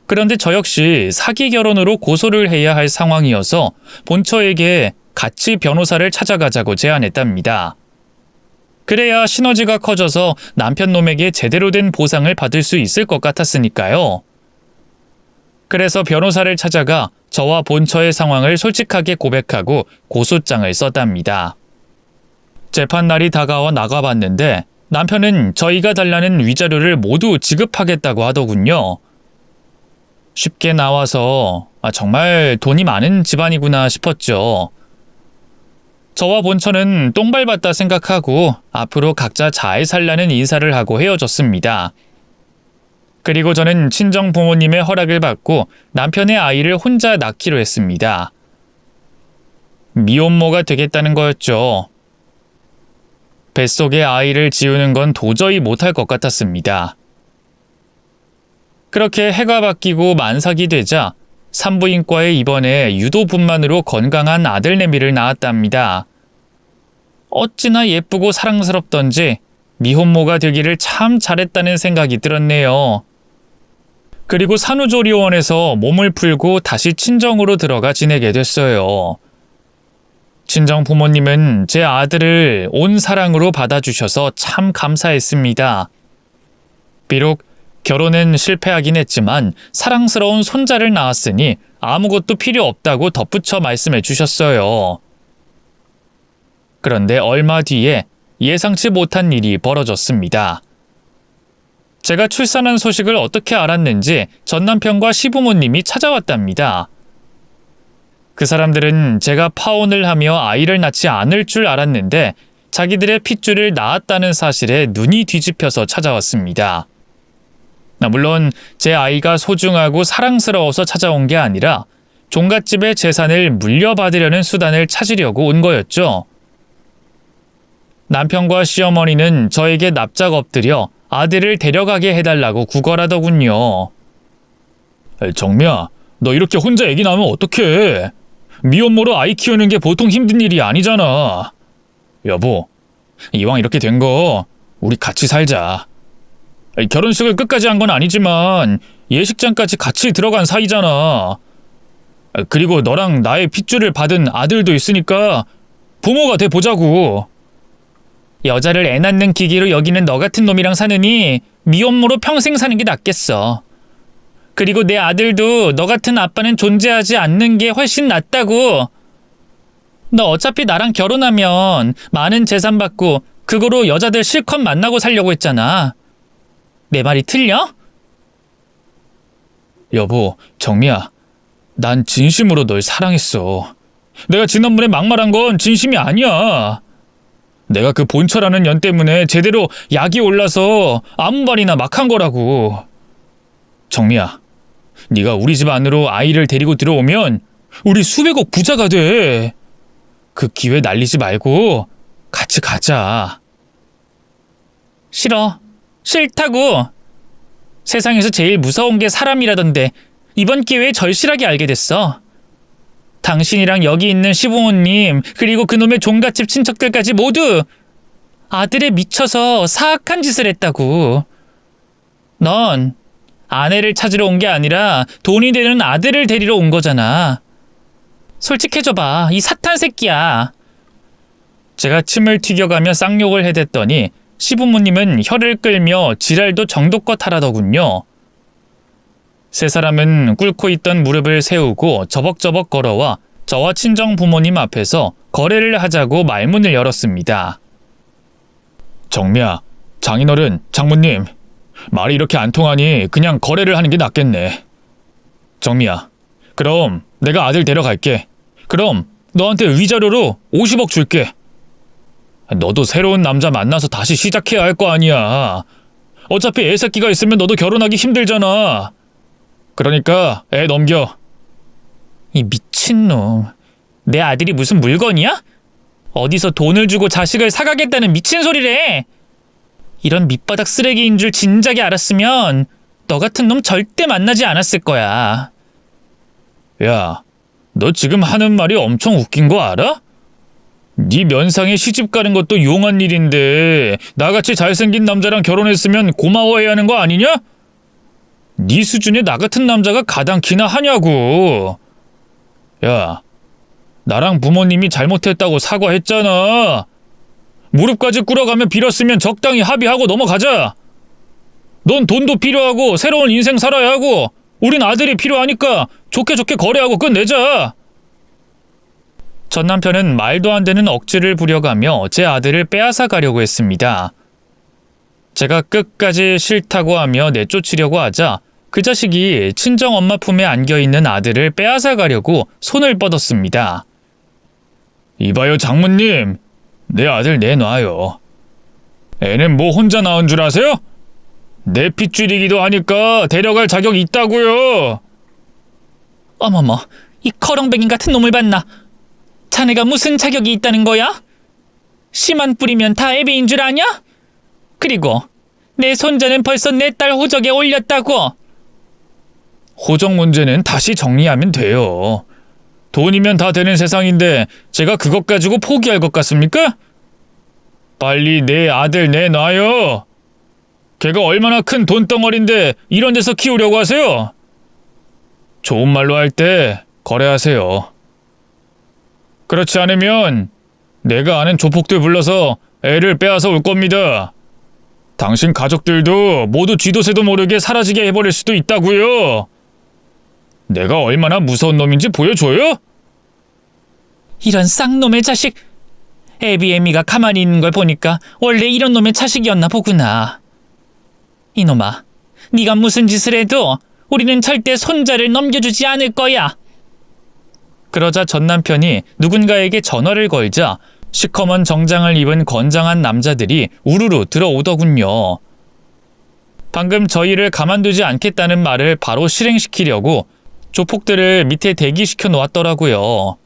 그런데 저 역시 사기 결혼으로 고소를 해야 할 상황이어서 본처에게 같이 변호사를 찾아가자고 제안했답니다. 그래야 시너지가 커져서 남편 놈에게 제대로 된 보상을 받을 수 있을 것 같았으니까요. 그래서 변호사를 찾아가 저와 본처의 상황을 솔직하게 고백하고 고소장을 썼답니다. 재판날이 다가와 나가봤는데 남편은 저희가 달라는 위자료를 모두 지급하겠다고 하더군요. 쉽게 나와서 정말 돈이 많은 집안이구나 싶었죠. 저와 본처는 똥 밟았다 생각하고 앞으로 각자 잘 살라는 인사를 하고 헤어졌습니다. 그리고 저는 친정 부모님의 허락을 받고 남편의 아이를 혼자 낳기로 했습니다. 미혼모가 되겠다는 거였죠. 뱃속에 아이를 지우는 건 도저히 못할 것 같았습니다. 그렇게 해가 바뀌고 만삭이 되자 산부인과에 입원해 유도분만으로 건강한 아들내미를 낳았답니다. 어찌나 예쁘고 사랑스럽던지 미혼모가 되기를 참 잘했다는 생각이 들었네요. 그리고 산후조리원에서 몸을 풀고 다시 친정으로 들어가 지내게 됐어요. 친정 부모님은 제 아들을 온 사랑으로 받아주셔서 참 감사했습니다. 비록 결혼은 실패하긴 했지만 사랑스러운 손자를 낳았으니 아무것도 필요 없다고 덧붙여 말씀해 주셨어요. 그런데 얼마 뒤에 예상치 못한 일이 벌어졌습니다. 제가 출산한 소식을 어떻게 알았는지 전 남편과 시부모님이 찾아왔답니다. 그 사람들은 제가 파혼을 하며 아이를 낳지 않을 줄 알았는데 자기들의 핏줄을 낳았다는 사실에 눈이 뒤집혀서 찾아왔습니다. 물론 제 아이가 소중하고 사랑스러워서 찾아온 게 아니라 종갓집의 재산을 물려받으려는 수단을 찾으려고 온 거였죠. 남편과 시어머니는 저에게 납작 엎드려 아들을 데려가게 해달라고 구걸하더군요. 정미야, 너 이렇게 혼자 애기 낳으면 어떡해? 미혼모로 아이 키우는 게 보통 힘든 일이 아니잖아. 여보, 이왕 이렇게 된 거 우리 같이 살자. 결혼식을 끝까지 한 건 아니지만 예식장까지 같이 들어간 사이잖아. 그리고 너랑 나의 핏줄을 받은 아들도 있으니까 부모가 돼 보자고. 여자를 애 낳는 기계로 여기는 너 같은 놈이랑 사느니 미혼모로 평생 사는 게 낫겠어. 그리고 내 아들도 너 같은 아빠는 존재하지 않는 게 훨씬 낫다고. 너 어차피 나랑 결혼하면 많은 재산 받고 그거로 여자들 실컷 만나고 살려고 했잖아. 내 말이 틀려? 여보, 정미야, 난 진심으로 널 사랑했어. 내가 지난번에 막말한 건 진심이 아니야. 내가 그 본처라는 년 때문에 제대로 약이 올라서 아무 말이나 막 한 거라고. 정미야, 네가 우리 집 안으로 아이를 데리고 들어오면 우리 수백억 부자가 돼. 그 기회 날리지 말고 같이 가자. 싫어. 싫다고. 세상에서 제일 무서운 게 사람이라던데 이번 기회에 절실하게 알게 됐어. 당신이랑 여기 있는 시부모님 그리고 그놈의 종갓집 친척들까지 모두 아들에 미쳐서 사악한 짓을 했다고. 넌 아내를 찾으러 온 게 아니라 돈이 되는 아들을 데리러 온 거잖아. 솔직해져봐. 이 사탄 새끼야. 제가 침을 튀겨가며 쌍욕을 해댔더니 시부모님은 혀를 끌며 지랄도 정도껏 하라더군요. 세 사람은 꿇고 있던 무릎을 세우고 저벅저벅 걸어와 저와 친정 부모님 앞에서 거래를 하자고 말문을 열었습니다. 정미야, 장인어른, 장모님, 말이 이렇게 안 통하니 그냥 거래를 하는 게 낫겠네. 정미야, 그럼 내가 아들 데려갈게. 그럼 너한테 위자료로 50억 줄게. 너도 새로운 남자 만나서 다시 시작해야 할 거 아니야. 어차피 애 새끼가 있으면 너도 결혼하기 힘들잖아. 그러니까 애 넘겨. 이 미친놈. 내 아들이 무슨 물건이야? 어디서 돈을 주고 자식을 사가겠다는 미친 소리래. 이런 밑바닥 쓰레기인 줄 진작에 알았으면 너 같은 놈 절대 만나지 않았을 거야. 야, 너 지금 하는 말이 엄청 웃긴 거 알아? 네 면상에 시집 가는 것도 용한 일인데 나같이 잘생긴 남자랑 결혼했으면 고마워해야 하는 거 아니냐? 네 수준의 나 같은 남자가 가당키나 하냐고. 야, 나랑 부모님이 잘못했다고 사과했잖아. 무릎까지 꿇어가며 빌었으면 적당히 합의하고 넘어가자. 넌 돈도 필요하고 새로운 인생 살아야 하고 우린 아들이 필요하니까 좋게 좋게 거래하고 끝내자. 전 남편은 말도 안 되는 억지를 부려가며 제 아들을 빼앗아 가려고 했습니다. 제가 끝까지 싫다고 하며 내쫓으려고 하자 그 자식이 친정엄마 품에 안겨있는 아들을 빼앗아 가려고 손을 뻗었습니다. 이봐요, 장모님. 내 아들 내놔요. 애는 뭐 혼자 낳은 줄 아세요? 내 핏줄이기도 하니까 데려갈 자격이 있다고요. 어머머, 이 커렁뱅이 같은 놈을 봤나? 자네가 무슨 자격이 있다는 거야? 씨만 뿌리면 다 애비인 줄 아냐? 그리고 내 손자는 벌써 내 딸 호적에 올렸다고. 호적 문제는 다시 정리하면 돼요. 돈이면 다 되는 세상인데 제가 그것 가지고 포기할 것 같습니까? 빨리 내 아들 내놔요. 걔가 얼마나 큰 돈덩어리인데 이런 데서 키우려고 하세요? 좋은 말로 할 때 거래하세요. 그렇지 않으면 내가 아는 조폭들 불러서 애를 빼앗아 올 겁니다. 당신 가족들도 모두 쥐도새도 모르게 사라지게 해버릴 수도 있다고요. 내가 얼마나 무서운 놈인지 보여줘요? 이런 쌍놈의 자식. 애비애미가 가만히 있는 걸 보니까 원래 이런 놈의 자식이었나 보구나. 이놈아, 네가 무슨 짓을 해도 우리는 절대 손자를 넘겨주지 않을 거야. 그러자 전 남편이 누군가에게 전화를 걸자 시커먼 정장을 입은 건장한 남자들이 우르르 들어오더군요. 방금 저희를 가만두지 않겠다는 말을 바로 실행시키려고 조폭들을 밑에 대기시켜 놓았더라고요.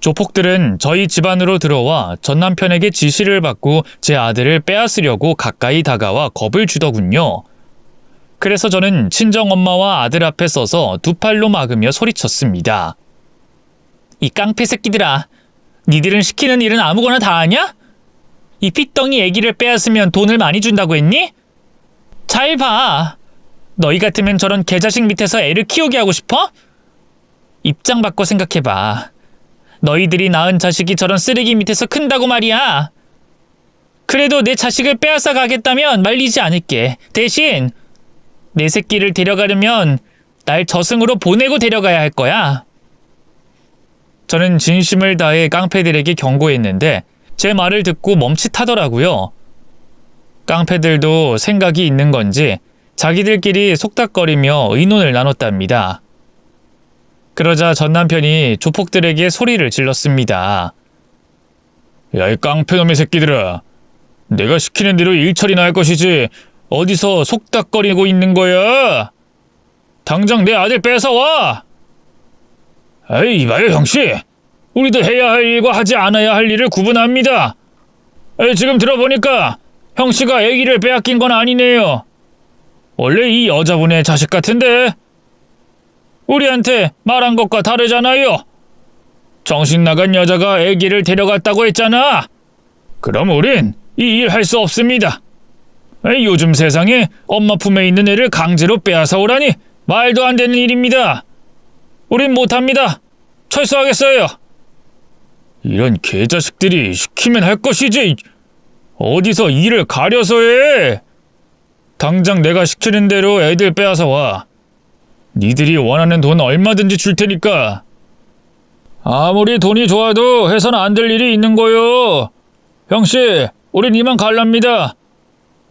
조폭들은 저희 집안으로 들어와 전 남편에게 지시를 받고 제 아들을 빼앗으려고 가까이 다가와 겁을 주더군요. 그래서 저는 친정엄마와 아들 앞에 서서 두 팔로 막으며 소리쳤습니다. 이 깡패 새끼들아, 니들은 시키는 일은 아무거나 다 하냐? 이 핏덩이 애기를 빼앗으면 돈을 많이 준다고 했니? 잘 봐. 너희 같으면 저런 개자식 밑에서 애를 키우게 하고 싶어? 입장 바꿔 생각해봐. 너희들이 낳은 자식이 저런 쓰레기 밑에서 큰다고 말이야. 그래도 내 자식을 빼앗아 가겠다면 말리지 않을게. 대신 내 새끼를 데려가려면 날 저승으로 보내고 데려가야 할 거야. 저는 진심을 다해 깡패들에게 경고했는데 제 말을 듣고 멈칫하더라고요. 깡패들도 생각이 있는 건지 자기들끼리 속닥거리며 의논을 나눴답니다. 그러자 전 남편이 조폭들에게 소리를 질렀습니다. 야, 이 깡패놈의 새끼들아. 내가 시키는 대로 일처리나 할 것이지 어디서 속닥거리고 있는 거야? 당장 내 아들 뺏어와! 에이, 이봐요, 형씨. 우리도 해야 할 일과 하지 않아야 할 일을 구분합니다. 지금 들어보니까 형씨가 애기를 빼앗긴 건 아니네요. 원래 이 여자분의 자식 같은데? 우리한테 말한 것과 다르잖아요. 정신 나간 여자가 애기를 데려갔다고 했잖아. 그럼 우린 이 일 할 수 없습니다. 요즘 세상에 엄마 품에 있는 애를 강제로 빼앗아 오라니 말도 안 되는 일입니다. 우린 못합니다. 철수하겠어요. 이런 개자식들이 시키면 할 것이지. 어디서 일을 가려서 해. 당장 내가 시키는 대로 애들 빼앗아 와. 니들이 원하는 돈 얼마든지 줄 테니까. 아무리 돈이 좋아도 해서는 안 될 일이 있는 거요. 형씨, 우린 이만 갈랍니다.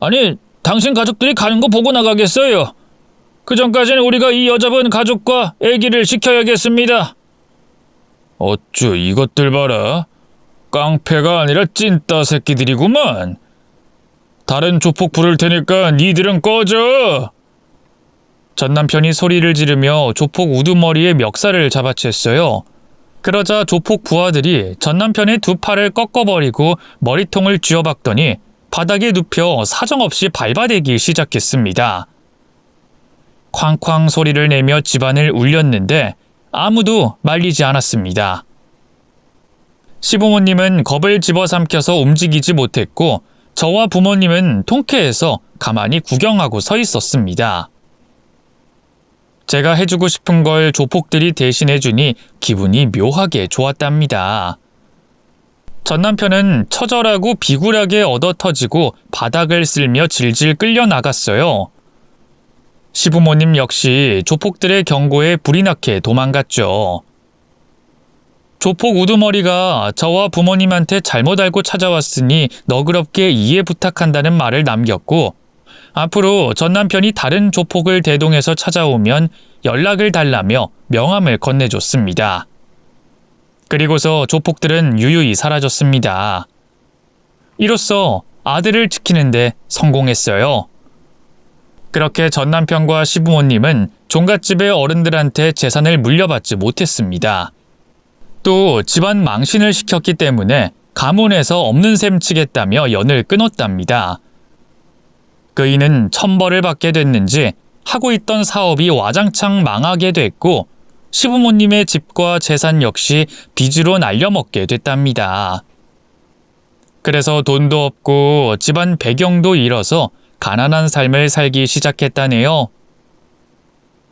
아니, 당신 가족들이 가는 거 보고 나가겠어요. 그 전까지는 우리가 이 여자분 가족과 애기를 지켜야겠습니다. 어쭈, 이것들 봐라. 깡패가 아니라 찐따 새끼들이구만. 다른 조폭 부를 테니까 니들은 꺼져. 전 남편이 소리를 지르며 조폭 우두머리에 멱살을 잡아챘어요. 그러자 조폭 부하들이 전 남편의 두 팔을 꺾어버리고 머리통을 쥐어박더니 바닥에 눕혀 사정없이 밟아대기 시작했습니다. 쾅쾅 소리를 내며 집안을 울렸는데 아무도 말리지 않았습니다. 시부모님은 겁을 집어삼켜서 움직이지 못했고 저와 부모님은 통쾌해서 가만히 구경하고 서 있었습니다. 제가 해주고 싶은 걸 조폭들이 대신해주니 기분이 묘하게 좋았답니다. 전 남편은 처절하고 비굴하게 얻어터지고 바닥을 쓸며 질질 끌려 나갔어요. 시부모님 역시 조폭들의 경고에 불이 나게 도망갔죠. 조폭 우두머리가 저와 부모님한테 잘못 알고 찾아왔으니 너그럽게 이해 부탁한다는 말을 남겼고 앞으로 전 남편이 다른 조폭을 대동해서 찾아오면 연락을 달라며 명함을 건네줬습니다. 그리고서 조폭들은 유유히 사라졌습니다. 이로써 아들을 지키는데 성공했어요. 그렇게 전 남편과 시부모님은 종갓집의 어른들한테 재산을 물려받지 못했습니다. 또 집안 망신을 시켰기 때문에 가문에서 없는 셈 치겠다며 연을 끊었답니다. 그이는 천벌을 받게 됐는지 하고 있던 사업이 와장창 망하게 됐고 시부모님의 집과 재산 역시 빚으로 날려먹게 됐답니다. 그래서 돈도 없고 집안 배경도 잃어서 가난한 삶을 살기 시작했다네요.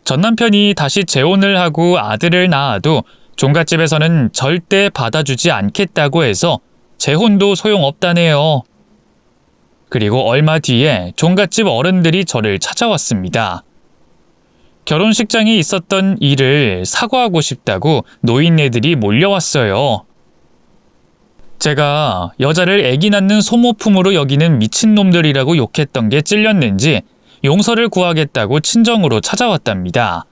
전 남편이 다시 재혼을 하고 아들을 낳아도 종갓집에서는 절대 받아주지 않겠다고 해서 재혼도 소용없다네요. 그리고 얼마 뒤에 종갓집 어른들이 저를 찾아왔습니다. 결혼식장에 있었던 일을 사과하고 싶다고 노인네들이 몰려왔어요. 제가 여자를 애기 낳는 소모품으로 여기는 미친놈들이라고 욕했던 게 찔렸는지 용서를 구하겠다고 친정으로 찾아왔답니다.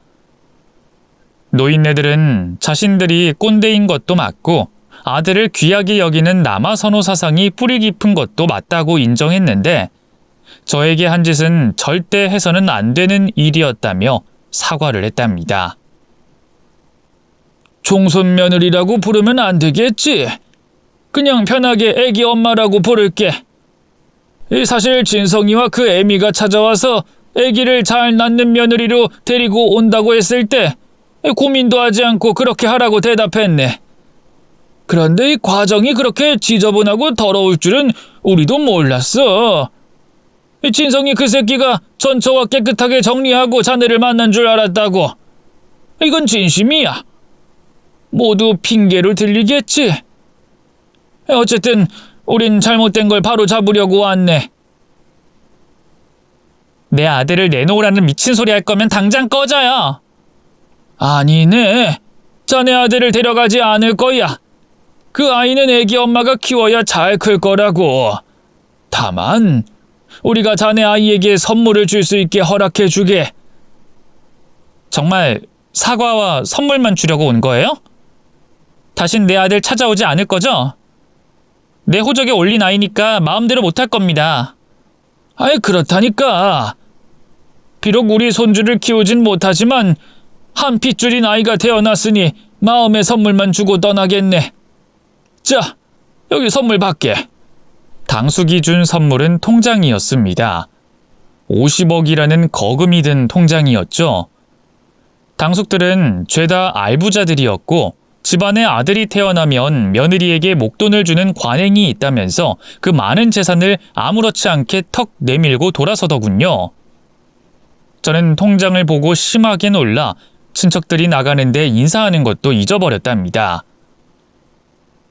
노인네들은 자신들이 꼰대인 것도 맞고 아들을 귀하게 여기는 남아선호 사상이 뿌리 깊은 것도 맞다고 인정했는데 저에게 한 짓은 절대 해서는 안 되는 일이었다며 사과를 했답니다. 종손 며느리라고 부르면 안 되겠지. 그냥 편하게 애기 엄마라고 부를게. 사실 진성이와 그 애미가 찾아와서 애기를 잘 낳는 며느리로 데리고 온다고 했을 때 고민도 하지 않고 그렇게 하라고 대답했네. 그런데 이 과정이 그렇게 지저분하고 더러울 줄은 우리도 몰랐어. 진성이 그 새끼가 전처와 깨끗하게 정리하고 자네를 만난 줄 알았다고. 이건 진심이야. 모두 핑계로 들리겠지. 어쨌든 우린 잘못된 걸 바로 잡으려고 왔네. 내 아들을 내놓으라는 미친 소리 할 거면 당장 꺼져요. 아니네. 자네 아들을 데려가지 않을 거야. 그 아이는 애기 엄마가 키워야 잘 클 거라고. 다만 우리가 자네 아이에게 선물을 줄 수 있게 허락해 주게. 정말 사과와 선물만 주려고 온 거예요? 다신 내 아들 찾아오지 않을 거죠? 내 호적에 올린 아이니까 마음대로 못할 겁니다. 아이 그렇다니까. 비록 우리 손주를 키우진 못하지만 한 핏줄인 아이가 태어났으니 마음의 선물만 주고 떠나겠네. 자, 여기 선물 받게. 당숙이 준 선물은 통장이었습니다. 50억이라는 거금이 든 통장이었죠. 당숙들은 죄다 알부자들이었고 집안에 아들이 태어나면 며느리에게 목돈을 주는 관행이 있다면서 그 많은 재산을 아무렇지 않게 턱 내밀고 돌아서더군요. 저는 통장을 보고 심하게 놀라 친척들이 나가는데 인사하는 것도 잊어버렸답니다.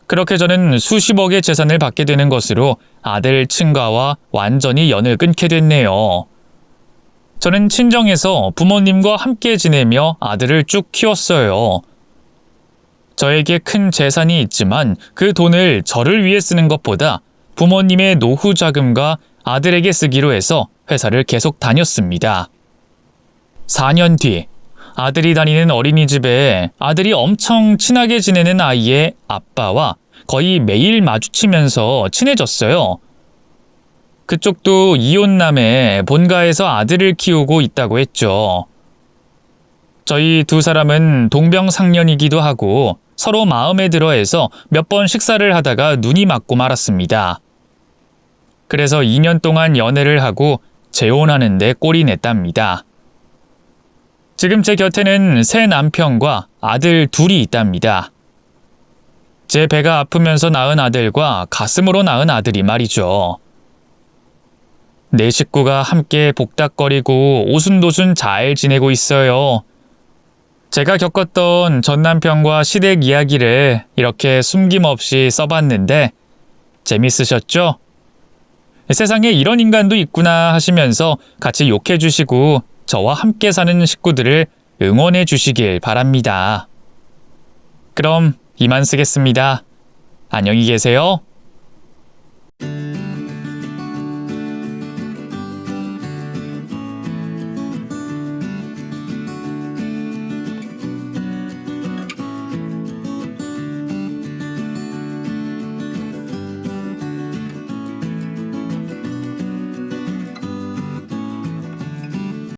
그렇게 저는 수십억의 재산을 받게 되는 것으로 아들 친가와 완전히 연을 끊게 됐네요. 저는 친정에서 부모님과 함께 지내며 아들을 쭉 키웠어요. 저에게 큰 재산이 있지만 그 돈을 저를 위해 쓰는 것보다 부모님의 노후 자금과 아들에게 쓰기로 해서 회사를 계속 다녔습니다. 4년 뒤 아들이 다니는 어린이집에 아들이 엄청 친하게 지내는 아이의 아빠와 거의 매일 마주치면서 친해졌어요. 그쪽도 이혼남에 본가에서 아들을 키우고 있다고 했죠. 저희 두 사람은 동병상련이기도 하고 서로 마음에 들어해서 몇 번 식사를 하다가 눈이 맞고 말았습니다. 그래서 2년 동안 연애를 하고 재혼하는 데 꼴이 냈답니다. 지금 제 곁에는 새 남편과 아들 둘이 있답니다. 제 배가 아프면서 낳은 아들과 가슴으로 낳은 아들이 말이죠. 네 식구가 함께 복닥거리고 오순도순 잘 지내고 있어요. 제가 겪었던 전 남편과 시댁 이야기를 이렇게 숨김없이 써봤는데 재밌으셨죠? 세상에 이런 인간도 있구나 하시면서 같이 욕해 주시고 저와 함께 사는 식구들을 응원해 주시길 바랍니다. 그럼 이만 쓰겠습니다. 안녕히 계세요.